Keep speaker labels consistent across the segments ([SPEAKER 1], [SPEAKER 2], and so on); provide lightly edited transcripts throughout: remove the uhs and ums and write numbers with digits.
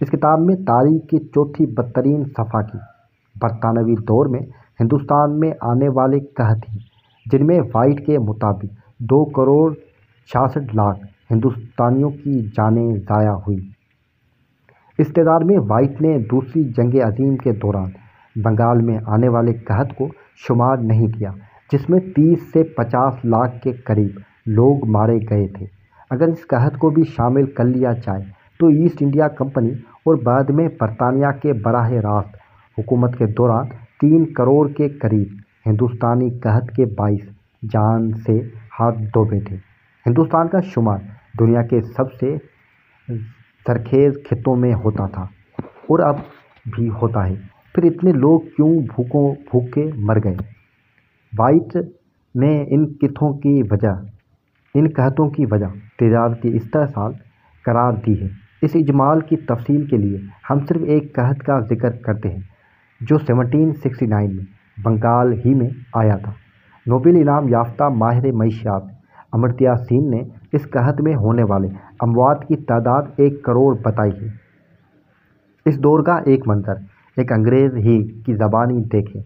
[SPEAKER 1] اس کتاب میں تاریخ کی چوتھی بدترین صفحہ کی برطانوی دور میں ہندوستان میں آنے والے قحط ہیں، جن میں وائٹ کے مطابق 2 کروڑ 66 لاکھ ہندوستانیوں کی جانیں ضائع ہوئیں۔ اس تعداد میں وائٹ نے دوسری جنگ عظیم کے دوران بنگال میں آنے والے قحط کو شمار نہیں کیا، جس میں 30 سے 50 لاکھ کے قریب لوگ مارے گئے تھے۔ اگر اس قحط کو بھی شامل کر لیا جائے تو ایسٹ انڈیا کمپنی اور بعد میں برطانیہ کے براہ راست حکومت کے دوران 3 کروڑ کے قریب ہندوستانی قحط کے باعث جان سے ہاتھ دھو بیٹھے۔ ہندوستان کا شمار دنیا کے سب سے زرخیز خطوں میں ہوتا تھا اور اب بھی ہوتا ہے، پھر اتنے لوگ کیوں بھوکے مر گئے؟ وائٹ نے ان قحطوں کی وجہ تجارتی استحصال قرار دی ہے۔ اس اجمال کی تفصیل کے لیے ہم صرف ایک قحط کا ذکر کرتے ہیں جو 1769 میں بنگال ہی میں آیا تھا۔ نوبل انعام یافتہ ماہر معیشت امرتیا سین نے اس قحط میں ہونے والے اموات کی تعداد 1 کروڑ بتائی ہے۔ اس دور کا ایک منظر ایک انگریز ہی کی زبانی دیکھیں۔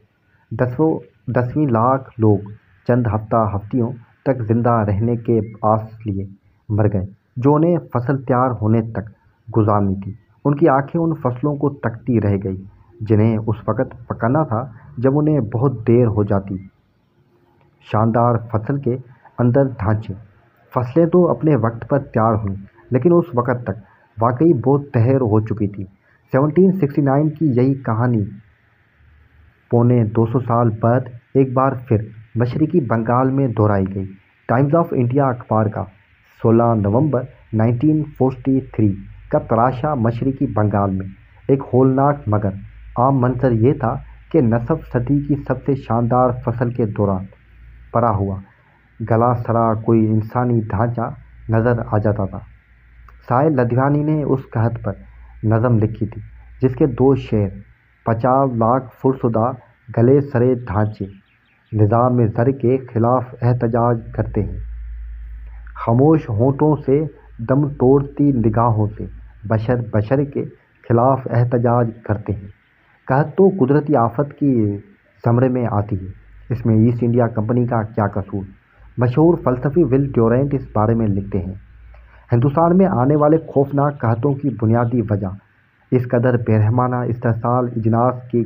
[SPEAKER 1] 10 لاکھ لوگ چند ہفتوں تک زندہ رہنے کے آس لیے مر گئے جو انہیں فصل تیار ہونے تک گزارنی تھی۔ ان کی آنکھیں ان فصلوں کو تکتی رہ گئی جنہیں اس وقت پکانا تھا جب انہیں بہت دیر ہو جاتی۔ شاندار فصل کے اندر ڈھانچے۔ فصلیں تو اپنے وقت پر تیار ہوئیں لیکن اس وقت تک واقعی بہت دیر ہو چکی تھی۔ 1769 کی یہی کہانی پونے 200 سال بعد ایک بار پھر مشرقی بنگال میں دہرائی گئی۔ ٹائمز آف انڈیا اخبار کا 16 نومبر 1943 کا تراشا مشرقی بنگال میں ایک ہولناک مگر عام منظر یہ تھا کہ نصف صدی کی سب سے شاندار فصل کے دوران پڑا ہوا گلا سڑا کوئی انسانی ڈھانچہ نظر آ جاتا تھا۔ سائل لدھیانوی نے اس قحط پر نظم لکھی تھی جس کے 2 شعر 50 لاکھ فرسودہ گلے سڑے ڈھانچے نظام زر کے خلاف احتجاج کرتے ہیں، خاموش ہونٹوں سے دم توڑتی نگاہوں سے بشر کے خلاف احتجاج کرتے ہیں۔ قحط تو قدرتی آفت کی زمرے میں آتی ہے، اس میں ایسٹ انڈیا کمپنی کا کیا قصور؟ مشہور فلسفی ول ڈیورنٹ اس بارے میں لکھتے ہیں، ہندوستان میں آنے والے خوفناک قحطوں کی بنیادی وجہ اس قدر بے-رحمانہ استحصال، اجناس کی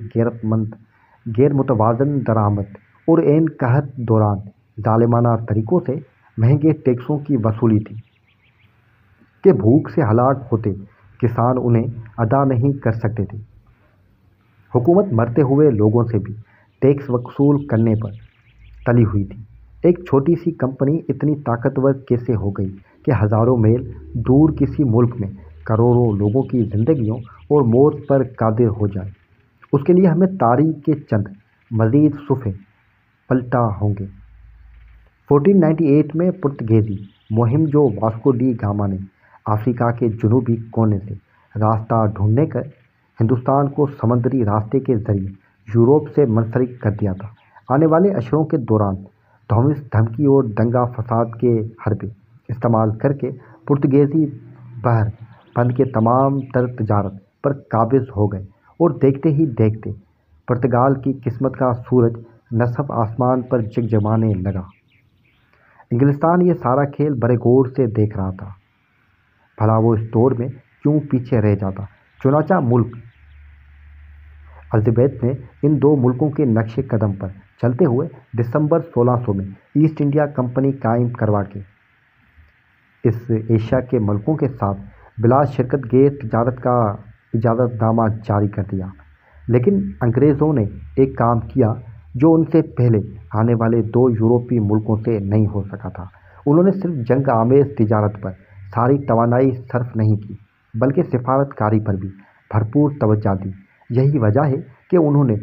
[SPEAKER 1] غیر متوازن درآمد اور عین قحط دوران ظالمانہ طریقوں سے مہنگے ٹیکسوں کی وصولی تھی کہ بھوک سے ہلاک ہوتے کسان انہیں ادا نہیں کر سکتے تھے۔ حکومت مرتے ہوئے لوگوں سے بھی ٹیکس وصول کرنے پر تلی ہوئی تھی۔ ایک چھوٹی سی کمپنی اتنی طاقتور کیسے ہو گئی کہ ہزاروں میل دور کسی ملک میں کروڑوں لوگوں کی زندگیوں اور موت پر قادر ہو جائے؟ اس کے لیے ہمیں تاریخ کے چند مزید صفحے پلٹنا ہوں گے۔ 1498 میں پرتگالی مہم جو واسکو ڈی گاما نے افریقہ کے جنوبی کونے سے راستہ ڈھونڈنے کر ہندوستان کو سمندری راستے کے ذریعے یورپ سے منسلک کر دیا تھا، آنے والے عشروں کے دوران دھوس دھمکی اور دنگا فساد کے حربے استعمال کر کے پرتگالی بحر بند کے تمام تر تجارت پر قابض ہو گئے اور دیکھتے ہی دیکھتے پرتگال کی قسمت کا سورج نصف آسمان پر جگمگانے لگا۔ انگلستان یہ سارا کھیل بڑے غور سے دیکھ رہا تھا، بھلا وہ اس دور میں کیوں پیچھے رہ جاتا؟ چنانچہ ملک الزبیتھ نے ان 2 ملکوں کے نقش قدم پر چلتے ہوئے دسمبر 1600 میں ایسٹ انڈیا کمپنی قائم کروا کے اس ایشیا کے ملکوں کے ساتھ بلا شرکت گیر تجارت کا اجازت نامہ جاری کر دیا۔ لیکن انگریزوں نے ایک کام کیا جو ان سے پہلے آنے والے 2 یورپی ملکوں سے نہیں ہو سکا تھا۔ انہوں نے صرف جنگ آمیز تجارت پر ساری توانائی صرف نہیں کی بلکہ سفارت کاری پر بھی بھرپور توجہ دی۔ یہی وجہ ہے کہ انہوں نے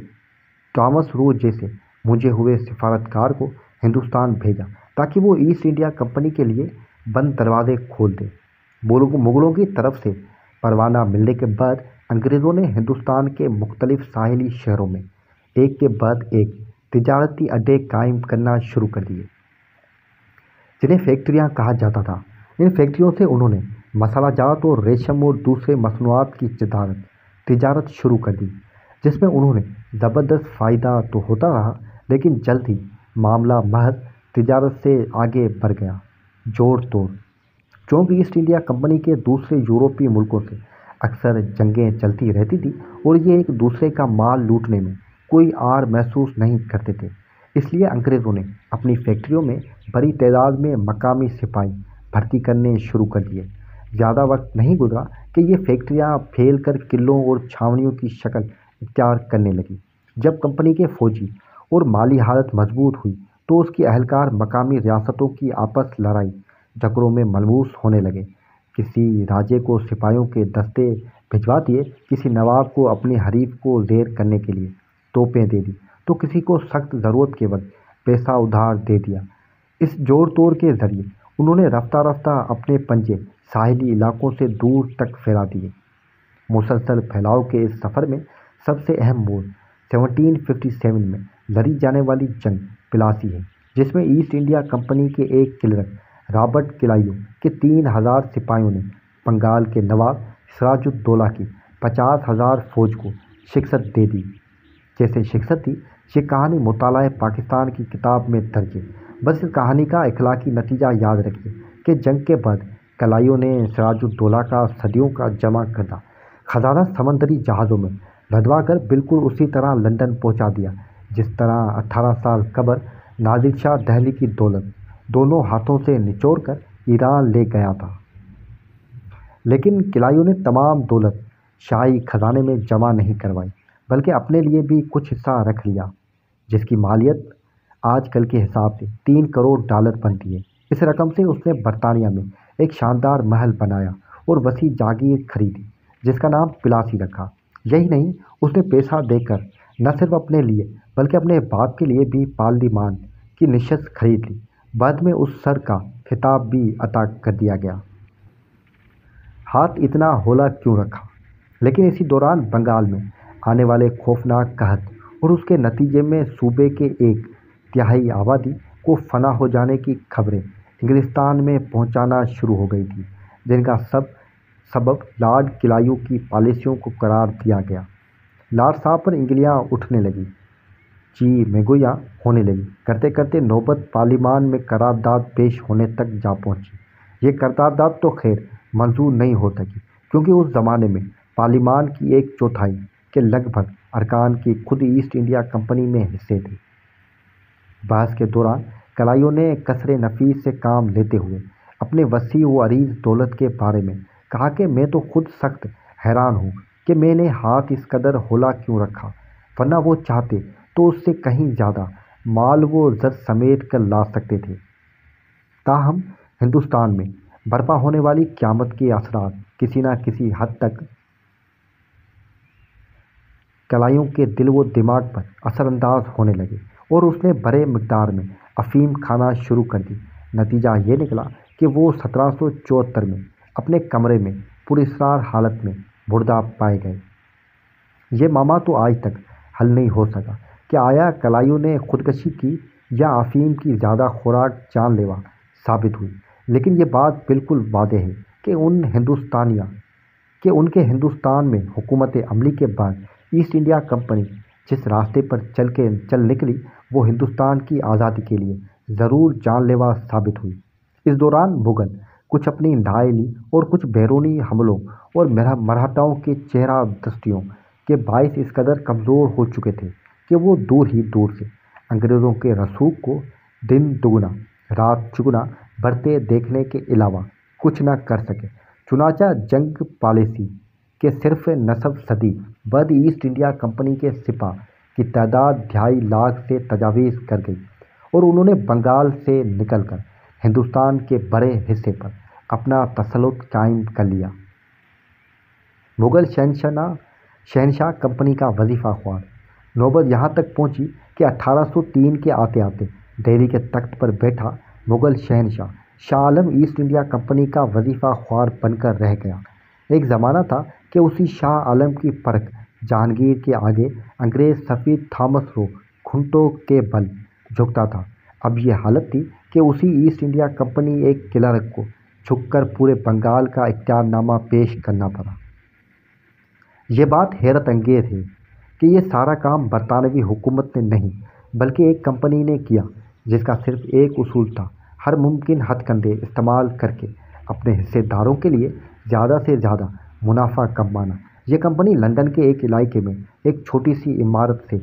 [SPEAKER 1] تھامس روز جیسے منجھے ہوئے سفارتکار کو ہندوستان بھیجا تاکہ وہ ایسٹ انڈیا کمپنی کے لیے بند دروازے کھول دے۔ مغلوں کی طرف سے پروانہ ملنے کے بعد انگریزوں نے ہندوستان کے مختلف ساحلی شہروں میں ایک کے بعد ایک تجارتی اڈے قائم کرنا شروع کر دیے جنہیں فیکٹریاں کہا جاتا تھا۔ ان فیکٹریوں سے انہوں نے مسالہ جات اور ریشم اور دوسرے مصنوعات کی تجارت شروع کر دی، جس میں انہوں نے زبردست فائدہ تو ہوتا رہا، لیکن جلد ہی معاملہ محض تجارت سے آگے بڑھ گیا۔ جوڑ توڑ: چونکہ ایسٹ انڈیا کمپنی کے دوسرے یورپی ملکوں سے اکثر جنگیں چلتی رہتی تھیں اور یہ ایک دوسرے کا مال لوٹنے میں کوئی آر محسوس نہیں کرتے تھے، اس لیے انگریزوں نے اپنی فیکٹریوں میں بڑی تعداد میں مقامی سپاہی بھرتی کرنے شروع کر دیے۔ زیادہ وقت نہیں گزرا کہ یہ فیکٹریاں پھیل کر قلعوں اور چھاؤنیوں کی شکل اختیار کرنے لگیں۔ جب کمپنی کے فوجی اور مالی حالت مضبوط ہوئی تو اس کے اہلکار مقامی ریاستوں کی آپس لڑائی جھگڑوں میں ملوث ہونے لگے۔ کسی راجے کو سپاہیوں کے دستے بھجوا دیے، کسی نواب کو اپنے حریف کو زیر کرنے کے لیے توپیں دے دی، تو کسی کو سخت ضرورت کے وقت پیسہ ادھار دے دیا۔ اس جوڑ توڑ کے ذریعے انہوں نے رفتہ رفتہ اپنے پنجے ساحلی علاقوں سے دور تک پھیلا دیے۔ مسلسل پھیلاؤ کے اس سفر میں سب سے اہم موڑ 1757 میں لڑی جانے والی جنگ پلاسی ہے، جس میں ایسٹ انڈیا کمپنی کے ایک کلرک رابرٹ کلائیو کے 3000 سپاہیوں نے بنگال کے نواب سراج الدولہ کی 50,000 فوج کو شکست دے دی۔ جیسے شکست دی، یہ کہانی مطالعہ پاکستان کی کتاب میں درج ہے۔ بس اس کہانی کا اخلاقی نتیجہ یاد رکھیے کہ جنگ کے بعد کلائیو نے سراج الدولہ کا صدیوں کا جمع کردہ خزانہ سمندری جہازوں میں لدوا کر بالکل اسی طرح لندن پہنچا دیا جس طرح 18 سال قبل نادر شاہ دہلی کی دولت دونوں ہاتھوں سے نچوڑ کر ایران لے گیا تھا۔ لیکن کلائیو نے تمام دولت شاہی خزانے میں جمع نہیں کروائی، بلکہ اپنے لیے بھی کچھ حصہ رکھ لیا، جس کی مالیت آج کل کے حساب سے 3 کروڑ ڈالر بنتی ہے۔ اس رقم سے اس نے برطانیہ میں ایک شاندار محل بنایا اور وسیع جاگیر خریدی، جس کا نام پلاسی رکھا۔ یہی نہیں، اس نے پیسہ دے کر نہ صرف اپنے لیے بلکہ اپنے باپ کے لیے بھی پارلیمان کی نشست خرید لی۔ بعد میں اس سر کا خطاب بھی عطا کر دیا گیا۔ ہاتھ اتنا ہولا کیوں رکھا؟ لیکن اسی دوران بنگال میں آنے والے خوفناک قحط اور اس کے نتیجے میں صوبے کے 1/3 آبادی کو فنا ہو جانے کی خبریں انگلستان میں پہنچانا شروع ہو گئی تھیں، جن کا سبب لارڈ کلائیو کی پالیسیوں کو قرار دیا گیا۔ لارڈ صاحب پر انگلیاں اٹھنے لگیں، چی میگویا ہونے لگی۔ کرتے کرتے نوبت پارلیمان میں قرارداد پیش ہونے تک جا پہنچی۔ یہ قرارداد تو خیر منظور نہیں ہو سکی، کیونکہ اس زمانے میں پارلیمان کی 1/4 کے لگ بھگ ارکان کی خود ایسٹ انڈیا کمپنی میں حصے تھے۔ بحث کے دوران کلائیو نے قصر نفیس سے کام لیتے ہوئے اپنے وسیع و عریض دولت کے بارے میں کہا کہ میں تو خود سخت حیران ہوں کہ میں نے ہاتھ اس قدر ہولا کیوں رکھا، ورنہ وہ چاہتے تو اس سے کہیں زیادہ مال و زر سمیٹ کر لا سکتے تھے۔ تاہم ہندوستان میں برپا ہونے والی قیامت کے اثرات کسی نہ کسی حد تک کلائیو کے دل و دماغ پر اثر انداز ہونے لگے اور اس نے بڑے مقدار میں افیم کھانا شروع کر دی۔ نتیجہ یہ نکلا کہ وہ 1774 میں اپنے کمرے میں پراسرار حالت میں مردہ پائے گئے۔ یہ معمہ تو آج تک حل نہیں ہو سکا کہ آیا کلائیو نے خودکشی کی یا افیم کی زیادہ خوراک جان لیوا ثابت ہوئی، لیکن یہ بات بالکل واضح ہے کہ ان کے ہندوستان میں حکومت عملی کے بعد ایسٹ انڈیا کمپنی جس راستے پر چل نکلی وہ ہندوستان کی آزادی کے لیے ضرور جان لیوا ثابت ہوئی۔ اس دوران مغل کچھ اپنی نااہلی اور کچھ بیرونی حملوں اور مرہٹوں کے چہرہ دستیوں کے باعث اس قدر کمزور ہو چکے تھے کہ وہ دور ہی دور سے انگریزوں کے رسوخ کو دن دگنا رات چگنا بڑھتے دیکھنے کے علاوہ کچھ نہ کر سکے۔ چنانچہ جنگ پالیسی کے صرف نصف صدی بعد ایسٹ انڈیا کمپنی کے سپاہ کی تعداد 2.5 لاکھ سے تجاوز کر گئی اور انہوں نے بنگال سے نکل کر ہندوستان کے بڑے حصے پر اپنا تسلط قائم کر لیا۔ مغل شہنشاہ کمپنی کا وظیفہ خوار نوبت یہاں تک پہنچی کہ 1803 کے آتے آتے دہلی کے تخت پر بیٹھا مغل شہنشاہ Shah Alam East India company کا وظیفہ خوار بن کر رہ گیا۔ ایک زمانہ تھا کہ اسی شاہ عالم کی پرکھ جہانگیر کے آگے انگریز سفیر تھامس رو گھنٹوں کے بل جھکتا تھا۔ اب یہ حالت تھی کہ اسی ایسٹ انڈیا کمپنی ایک کلرک کو جھک کر پورے بنگال کا اختیار نامہ پیش کرنا پڑا۔ یہ بات حیرت انگیز ہے کہ یہ سارا کام برطانوی حکومت نے نہیں بلکہ ایک کمپنی نے کیا جس کا صرف ایک اصول تھا: ہر ممکن ہتھ کنڈے استعمال کر کے اپنے حصے داروں کے لیے زیادہ سے زیادہ منافع کمانا۔ یہ کمپنی لندن کے ایک علاقے میں ایک چھوٹی سی عمارت سے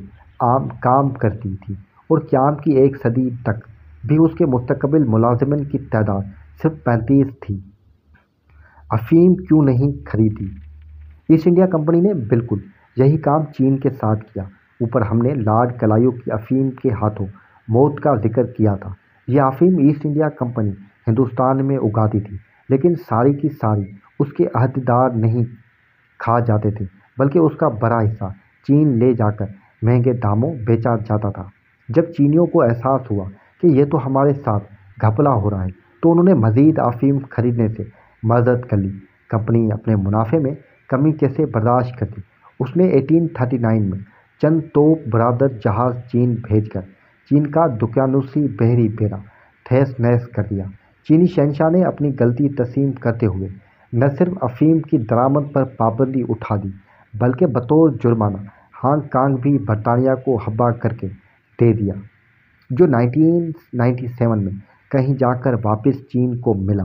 [SPEAKER 1] کام کرتی تھی اور قیام کی ایک صدی تک بھی اس کے مستقل ملازمین کی تعداد صرف 35 تھی۔ افیم کیوں نہیں خریدی؟ ایسٹ انڈیا کمپنی نے بالکل یہی کام چین کے ساتھ کیا۔ اوپر ہم نے لارڈ کلائیو کی افیم کے ہاتھوں موت کا ذکر کیا تھا۔ یہ افیم ایسٹ انڈیا کمپنی ہندوستان میں اگاتی تھی، لیکن ساری کی ساری اس کے عہدیدار نہیں کھا جاتے تھے بلکہ اس کا بڑا حصہ چین لے جا کر مہنگے داموں بیچا جاتا تھا۔ جب چینیوں کو احساس ہوا کہ یہ تو ہمارے ساتھ گھپلا ہو رہا ہے تو انہوں نے مزید افیم خریدنے سے معذرت کر لی۔ کمپنی اپنے منافع میں کمی کیسے برداشت کرتی؟ اس نے 1839 میں چند توپ بردار جہاز چین بھیج کر چین کا دقیانوسی بحری بیڑا تہس نہس کر دیا۔ چینی شہنشاہ نے اپنی غلطی تسلیم کرتے ہوئے نہ صرف افیم کی درآمد پر پابندی اٹھا دی بلکہ بطور جرمانہ ہانگ کانگ بھی برطانیہ کو حوالہ کر کے دے دیا، جو 1997 میں کہیں جا کر واپس چین کو ملا۔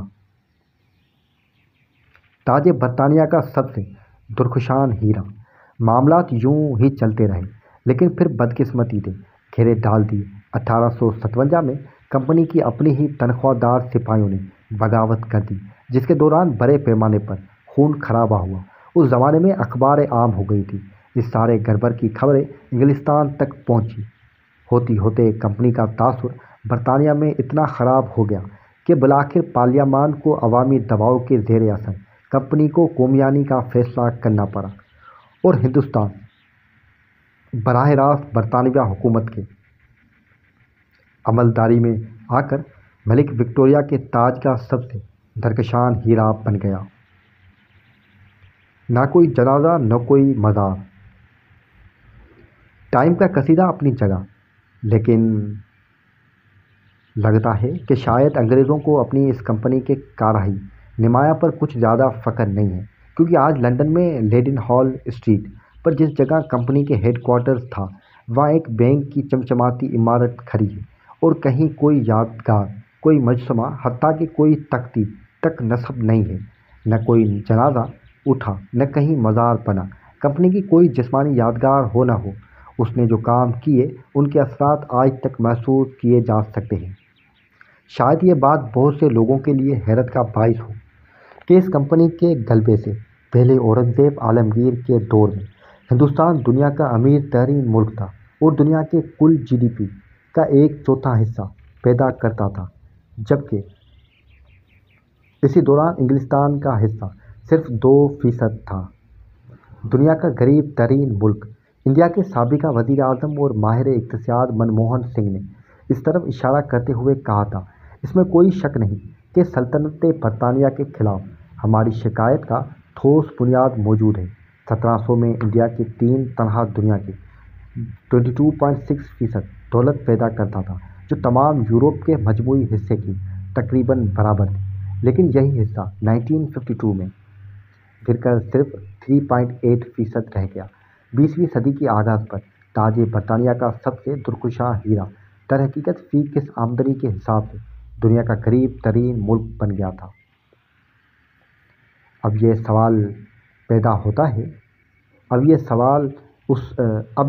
[SPEAKER 1] تاج برطانیہ کا سب سے درخشان ہیرا۔ معاملات یوں ہی چلتے رہے لیکن پھر بدقسمتی نے گھیرے ڈال دیے۔ 1857 میں کمپنی کی اپنی ہی تنخواہ دار سپاہیوں نے بغاوت کر دی جس کے دوران بڑے پیمانے پر خون خرابہ ہوا۔ اس زمانے میں اخباریں عام ہو گئی تھیں۔ اس سارے گڑبڑ کی خبریں انگلستان تک پہنچی۔ ہوتے ہوتے کمپنی کا تاثر برطانیہ میں اتنا خراب ہو گیا کہ بالآخر پارلیمان کو عوامی دباؤ کے زیر اثر کمپنی کو قومیانی کا فیصلہ کرنا پڑا اور ہندوستان براہ راست برطانوی حکومت کے عملداری میں آ کر ملک وکٹوریہ کے تاج کا سب سے درخشان ہیرا بن گیا۔ نہ کوئی جنازہ نہ کوئی مزار۔ ٹائم کا قصیدہ اپنی جگہ، لیکن لگتا ہے کہ شاید انگریزوں کو اپنی اس کمپنی کے کارروائی نمایاں پر کچھ زیادہ فخر نہیں ہے، کیونکہ آج لندن میں لیڈن ہال اسٹریٹ پر جس جگہ کمپنی کے ہیڈ کوارٹرز تھا وہاں ایک بینک کی چمچماتی عمارت کھڑی ہے اور کہیں کوئی یادگار، کوئی مجسمہ، حتیٰ کہ کوئی تختی تک نصب نہیں ہے۔ نہ کوئی جنازہ اٹھا نہ کہیں مزار بنا۔ کمپنی کی کوئی جسمانی یادگار ہو نہ ہو، اس نے جو کام کیے ان کے اثرات آج تک محسوس کیے جا سکتے ہیں۔ شاید یہ بات بہت سے لوگوں کے لیے حیرت کا باعث ہو کہ اس کمپنی کے غلبے سے پہلے اورنگزیب عالمگیر کے دور میں ہندوستان دنیا کا امیر ترین ملک تھا اور دنیا کے کل GDP کا 1/4 حصہ پیدا کرتا تھا، جبکہ اسی دوران انگلستان کا حصہ صرف 2% تھا۔ دنیا کا غریب ترین ملک۔ انڈیا کے سابق وزیر اعظم اور ماہر اقتصاد منموہن سنگھ نے اس طرف اشارہ کرتے ہوئے کہا تھا: اس میں کوئی شک نہیں کہ سلطنت برطانیہ کے خلاف ہماری شکایت کا ٹھوس بنیاد موجود ہے۔ 1700 میں انڈیا کی 3 تنہا دنیا کی 22.6% دولت پیدا کرتا تھا، جو تمام یورپ کے مجموعی حصے کی تقریباً برابر تھی، لیکن یہی حصہ 1952 میں گر کر صرف 3.8% رہ گیا۔ 20ویں صدی کے آغاز پر تاج برطانیہ کا سب سے درخشاں ہیرا در حقیقت فی کس آمدنی کے حساب سے دنیا کا غریب ترین ملک بن گیا تھا۔ اب یہ سوال پیدا ہوتا ہے، اب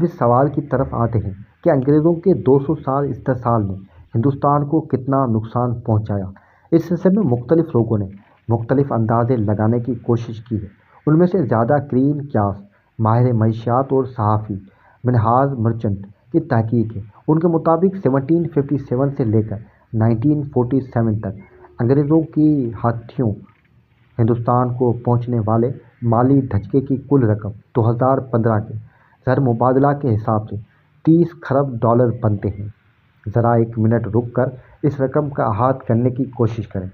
[SPEAKER 1] اس سوال کی طرف آتے ہیں کہ انگریزوں کے 200 سال استحصال نے ہندوستان کو کتنا نقصان پہنچایا۔ اس سلسلے میں مختلف لوگوں نے مختلف اندازے لگانے کی کوشش کی ہے۔ ان میں سے زیادہ کرین قیاس ماہر معیشت اور صحافی منہاج مرچنٹ کی تحقیق ہے۔ ان کے مطابق 1757 سے لے کر 1947 تک انگریزوں کی ہاتھیوں ہندوستان کو پہنچنے والے مالی دھچکے کی کل رقم 2015 کے زر مبادلہ کے حساب سے $30 کروڑ بنتے ہیں۔ ذرا ایک منٹ رک کر اس رقم کا احاطہ کرنے کی کوشش کریں۔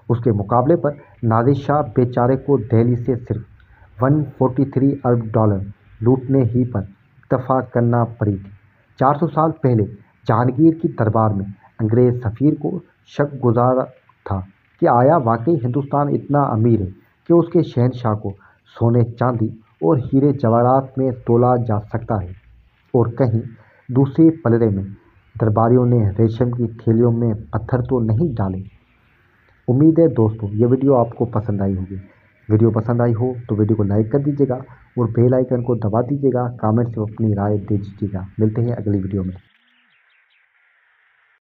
[SPEAKER 1] اس کے مقابلے پر نادر شاہ بیچارے کو دہلی سے صرف $143 ارب لوٹنے ہی پر اکتفا کرنا پڑی تھی۔ 400 سال پہلے جہانگیر کی دربار میں انگریز سفیر کو شک گزار تھا کہ آیا واقعی ہندوستان اتنا امیر ہے کہ اس کے شہنشاہ کو سونے چاندی اور ہیرے جواہرات میں تولا جا سکتا ہے، اور کہیں دوسرے پلڑے میں درباریوں نے ریشم کی تھیلیوں میں پتھر تو نہیں ڈالے۔ امید ہے دوستو یہ ویڈیو آپ کو پسند آئی ہوگی۔ ویڈیو پسند آئی ہو تو ویڈیو کو لائک کر دیجیے گا اور بیل آئیکن کو دبا دیجیے گا، کامنٹ سے اپنی رائے دے دیجیے گا۔ ملتے ہیں اگلی ویڈیو میں۔